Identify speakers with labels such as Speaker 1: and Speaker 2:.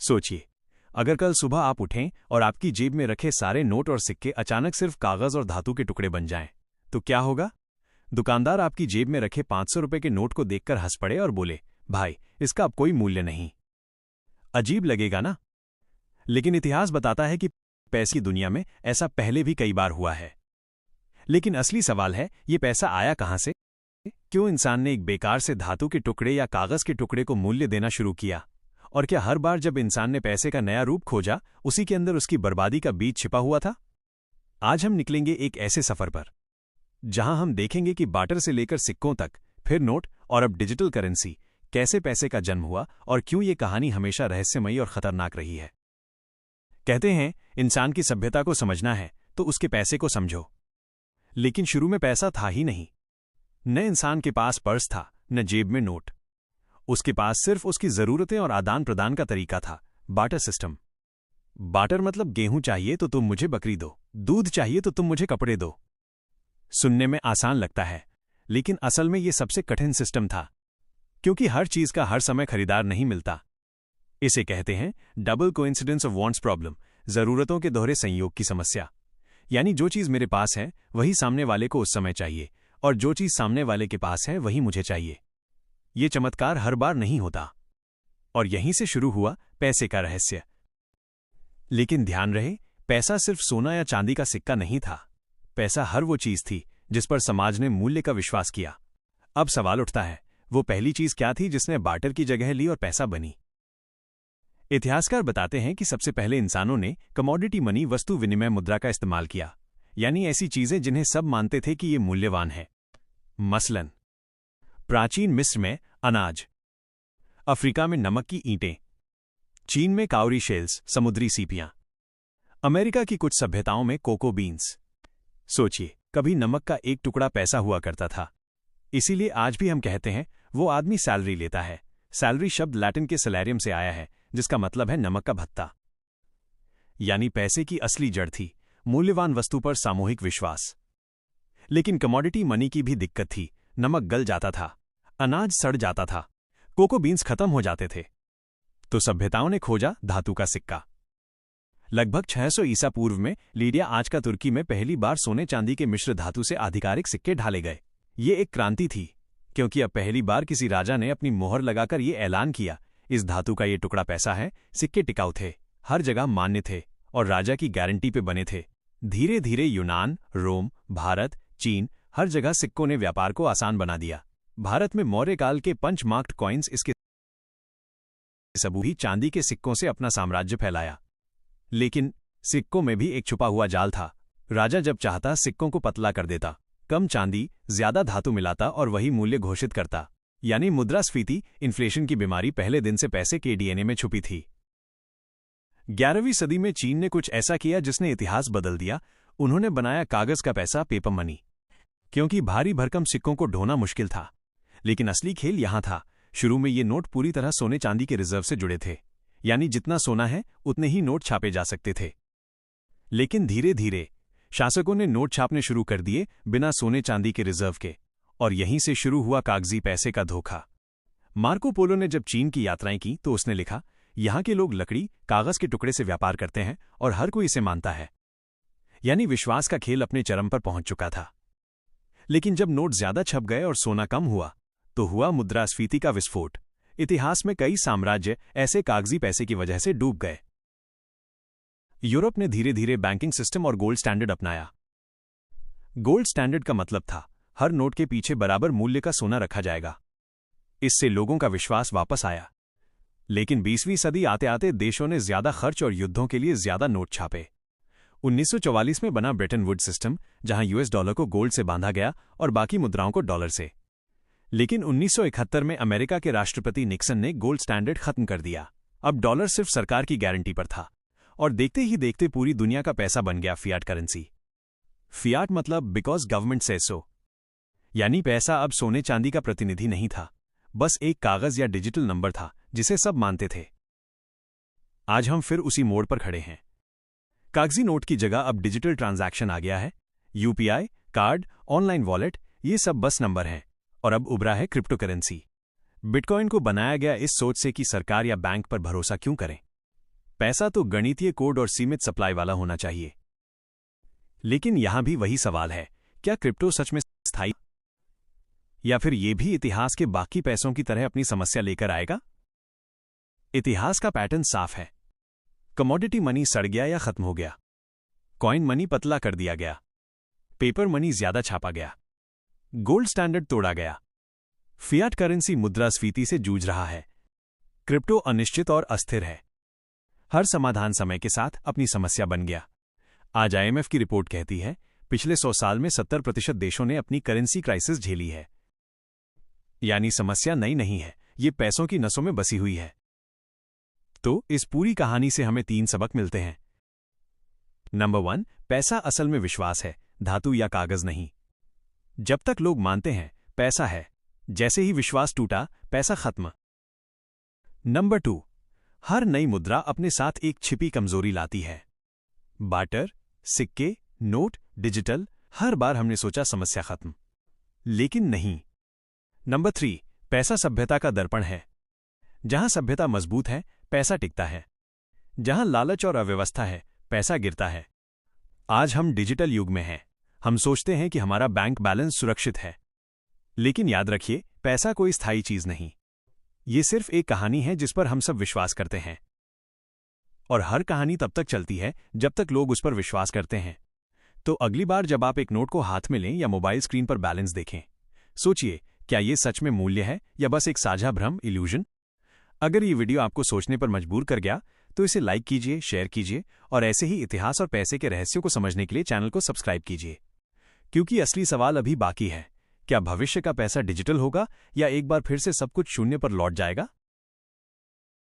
Speaker 1: सोचिए, अगर कल सुबह आप उठें और आपकी जेब में रखे सारे नोट और सिक्के अचानक सिर्फ कागज और धातु के टुकड़े बन जाएं, तो क्या होगा? दुकानदार आपकी जेब में रखे 500 रुपए के नोट को देखकर हंस पड़े और बोले, भाई, इसका अब कोई मूल्य नहीं। अजीब लगेगा ना? लेकिन इतिहास बताता है कि पैसे की दुनिया में ऐसा पहले भी कई बार हुआ है। लेकिन असली सवाल है, ये पैसा आया कहां से? क्यों इंसान ने एक बेकार से धातु के टुकड़े या कागज के टुकड़े को मूल्य देना शुरू किया? और क्या हर बार जब इंसान ने पैसे का नया रूप खोजा, उसी के अंदर उसकी बर्बादी का बीज छिपा हुआ था? आज हम निकलेंगे एक ऐसे सफर पर जहां हम देखेंगे कि बाटर से लेकर सिक्कों तक, फिर नोट और अब डिजिटल करेंसी, कैसे पैसे का जन्म हुआ और क्यों ये कहानी हमेशा रहस्यमयी और खतरनाक रही है। कहते हैं, इंसान की सभ्यता को समझना है तो उसके पैसे को समझो। लेकिन शुरू में पैसा था ही नहीं। न इंसान के पास पर्स था, न जेब में नोट। उसके पास सिर्फ उसकी जरूरतें और आदान प्रदान का तरीका था, बाटर सिस्टम। बाटर मतलब गेहूं चाहिए तो तुम मुझे बकरी दो, दूध चाहिए तो तुम मुझे कपड़े दो। सुनने में आसान लगता है, लेकिन असल में यह सबसे कठिन सिस्टम था, क्योंकि हर चीज का हर समय खरीदार नहीं मिलता। इसे कहते हैं double coincidence of wants problem, जरूरतों के दोहरे संयोग की समस्या। यानी जो चीज मेरे पास है वही सामने वाले को उस समय चाहिए, और जो चीज सामने वाले के पास है वही मुझे चाहिए। ये चमत्कार हर बार नहीं होता, और यहीं से शुरू हुआ पैसे का रहस्य। लेकिन ध्यान रहे, पैसा सिर्फ सोना या चांदी का सिक्का नहीं था। पैसा हर वो चीज थी जिस पर समाज ने मूल्य का विश्वास किया। अब सवाल उठता है, वो पहली चीज क्या थी जिसने बार्टर की जगह ली और पैसा बनी? इतिहासकार बताते हैं कि सबसे पहले इंसानों ने कमोडिटी मनी, वस्तु विनिमय मुद्रा का इस्तेमाल किया, यानी ऐसी चीजें जिन्हें सब मानते थे कि ये मूल्यवान है। मसलन प्राचीन मिस्र में अनाज, अफ्रीका में नमक की ईंटें, चीन में काउरी शेल्स, समुद्री सीपियां, अमेरिका की कुछ सभ्यताओं में कोको बीन्स। सोचिए, कभी नमक का एक टुकड़ा पैसा हुआ करता था। इसीलिए आज भी हम कहते हैं वो आदमी सैलरी लेता है। सैलरी शब्द लैटिन के सैलरियम से आया है, जिसका मतलब है नमक का भत्ता। यानी पैसे की असली जड़ थी मूल्यवान वस्तु पर सामूहिक विश्वास। लेकिन कमोडिटी मनी की भी दिक्कत थी। नमक गल जाता था, अनाज सड़ जाता था, कोको बीन्स खत्म हो जाते थे। तो सभ्यताओं ने खोजा धातु का सिक्का। लगभग 600 ईसा पूर्व में लीडिया, आज का तुर्की में पहली बार सोने चांदी के मिश्र धातु से आधिकारिक सिक्के ढाले गए। ये एक क्रांति थी, क्योंकि अब पहली बार किसी राजा ने अपनी मोहर लगाकर ये ऐलान किया, इस धातु का ये टुकड़ा पैसा है। सिक्के टिकाऊ थे, हर जगह मान्य थे और राजा की गारंटी पे बने थे। धीरे धीरे यूनान, रोम, भारत, चीन, हर जगह सिक्कों ने व्यापार को आसान बना दिया। भारत में मौर्य काल के पंच मार्क्ड कॉइन्स, इसके सबूत ही चांदी के सिक्कों से अपना साम्राज्य फैलाया। लेकिन सिक्कों में भी एक छुपा हुआ जाल था। राजा जब चाहता सिक्कों को पतला कर देता, कम चांदी, ज्यादा धातु मिलाता और वही मूल्य घोषित करता। यानी मुद्रास्फीति, इन्फ्लेशन की बीमारी पहले दिन से पैसे के डीएनए में छुपी थी। 11वीं सदी में चीन ने कुछ ऐसा किया जिसने इतिहास बदल दिया। उन्होंने बनाया कागज का पैसा, पेपर मनी। क्योंकि भारी भरकम सिक्कों को ढोना मुश्किल था। लेकिन असली खेल यहां था। शुरू में ये नोट पूरी तरह सोने चांदी के रिजर्व से जुड़े थे, यानी जितना सोना है उतने ही नोट छापे जा सकते थे। लेकिन धीरे धीरे शासकों ने नोट छापने शुरू कर दिए बिना सोने चांदी के रिजर्व के, और यहीं से शुरू हुआ कागजी पैसे का धोखा। मार्को पोलो ने जब चीन की यात्राएं की तो उसने लिखा, यहां के लोग लकड़ी, कागज के टुकड़े से व्यापार करते हैं और हर कोई इसे मानता है। यानी विश्वास का खेल अपने चरम पर पहुंच चुका था। लेकिन जब नोट ज्यादा छप गए और सोना कम हुआ तो हुआ मुद्रास्फीति का विस्फोट। इतिहास में कई साम्राज्य ऐसे कागजी पैसे की वजह से डूब गए। यूरोप ने धीरे धीरे बैंकिंग सिस्टम और गोल्ड स्टैंडर्ड अपनाया। गोल्ड स्टैंडर्ड का मतलब था हर नोट के पीछे बराबर मूल्य का सोना रखा जाएगा। इससे लोगों का विश्वास वापस आया। लेकिन 20वीं सदी आते आते देशों ने ज्यादा खर्च और युद्धों के लिए ज्यादा नोट छापे। 1944 में बना ब्रेटन वुड सिस्टम, जहां यूएस डॉलर को गोल्ड से बांधा गया और बाकी मुद्राओं को डॉलर से। लेकिन 1971 में अमेरिका के राष्ट्रपति निक्सन ने गोल्ड स्टैंडर्ड खत्म कर दिया। अब डॉलर सिर्फ सरकार की गारंटी पर था, और देखते ही देखते पूरी दुनिया का पैसा बन गया फियाट करेंसी। फियाट मतलब बिकॉज गवर्नमेंट से सो। यानी पैसा अब सोने चांदी का प्रतिनिधि नहीं था, बस एक कागज या डिजिटल नंबर था जिसे सब मानते थे। आज हम फिर उसी मोड़ पर खड़े हैं। कागजी नोट की जगह अब डिजिटल ट्रांजैक्शन आ गया है। यूपीआई, कार्ड, ऑनलाइन वॉलेट, ये सब बस नंबर हैं। और अब उभरा है क्रिप्टो करेंसी। बिटकॉइन को बनाया गया इस सोच से कि सरकार या बैंक पर भरोसा क्यों करें। पैसा तो गणितीय कोड और सीमित सप्लाई वाला होना चाहिए। लेकिन यहां भी वही सवाल है, क्या क्रिप्टो सच में स्थायी, या फिर यह भी इतिहास के बाकी पैसों की तरह अपनी समस्या लेकर आएगा? इतिहास का पैटर्न साफ है। कमोडिटी मनी सड़ गया या खत्म हो गया, कॉइन मनी पतला कर दिया गया, पेपर मनी ज्यादा छापा गया, गोल्ड स्टैंडर्ड तोड़ा गया, फियाट करेंसी मुद्रास्फीति से जूझ रहा है। क्रिप्टो अनिश्चित और अस्थिर है। हर समाधान समय के साथ अपनी समस्या बन गया। आज IMF की रिपोर्ट कहती है, पिछले 100 साल में 70% देशों ने अपनी करेंसी क्राइसिस झेली है। यानी समस्या नई नहीं है, ये पैसों की नसों में बसी हुई है। तो इस पूरी कहानी से हमें 3 सबक मिलते हैं। नंबर 1, पैसा असल में विश्वास है, धातु या कागज नहीं। जब तक लोग मानते हैं पैसा है, जैसे ही विश्वास टूटा, पैसा खत्म। नंबर 2, हर नई मुद्रा अपने साथ एक छिपी कमजोरी लाती है। बाटर, सिक्के, नोट, डिजिटल, हर बार हमने सोचा समस्या खत्म, लेकिन नहीं। नंबर 3, पैसा सभ्यता का दर्पण है। जहां सभ्यता मजबूत है, पैसा टिकता है। जहां लालच और अव्यवस्था है, पैसा गिरता है। आज हम डिजिटल युग में हैं। हम सोचते हैं कि हमारा बैंक बैलेंस सुरक्षित है। लेकिन याद रखिए, पैसा कोई स्थायी चीज नहीं। ये सिर्फ एक कहानी है जिस पर हम सब विश्वास करते हैं। और हर कहानी तब तक चलती है जब तक लोग उस पर विश्वास करते हैं। तो अगली बार जब आप एक नोट को हाथ में लें या मोबाइल स्क्रीन पर बैलेंस देखें, सोचिए, क्या ये सच में मूल्य है या बस एक साझा भ्रम, इल्यूजन? अगर ये वीडियो आपको सोचने पर मजबूर कर गया तो इसे लाइक कीजिए, शेयर कीजिए और ऐसे ही इतिहास और पैसे के रहस्यों को समझने के लिए चैनल को सब्सक्राइब कीजिए। क्योंकि असली सवाल अभी बाकी है, क्या भविष्य का पैसा डिजिटल होगा या एक बार फिर से सब कुछ शून्य पर लौट जाएगा?